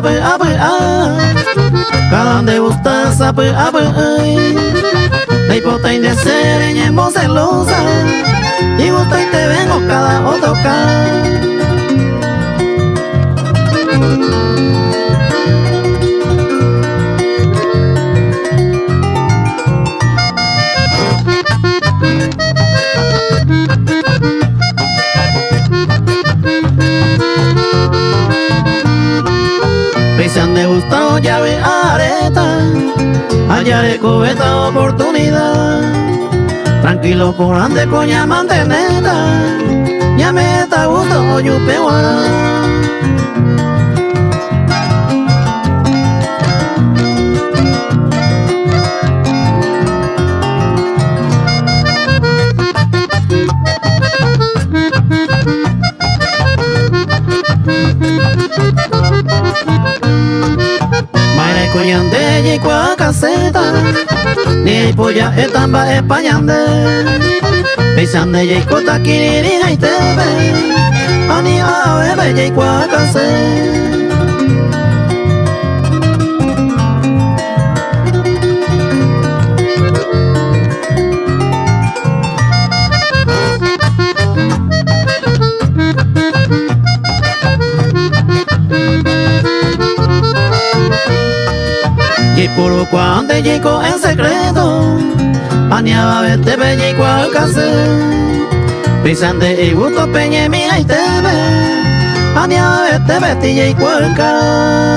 sabe cada de gusta sabe la hipota de ser en celosa y gusta y te vengo cada otro se han degustado llave areta, hallaré cubeta oportunidad. Tranquilo por ande coña manteneta, ya me está gusto yupe guara. Coyande y cua caseta, ni polla etamba españande, pisande y cota kiriri y tebe, ani a bebe y cua caseta. Y puro cuando llegó en secreto, añaba vete bellico al casé, pisande y gusto peñe mi y tebe, añaba vete y cuelca.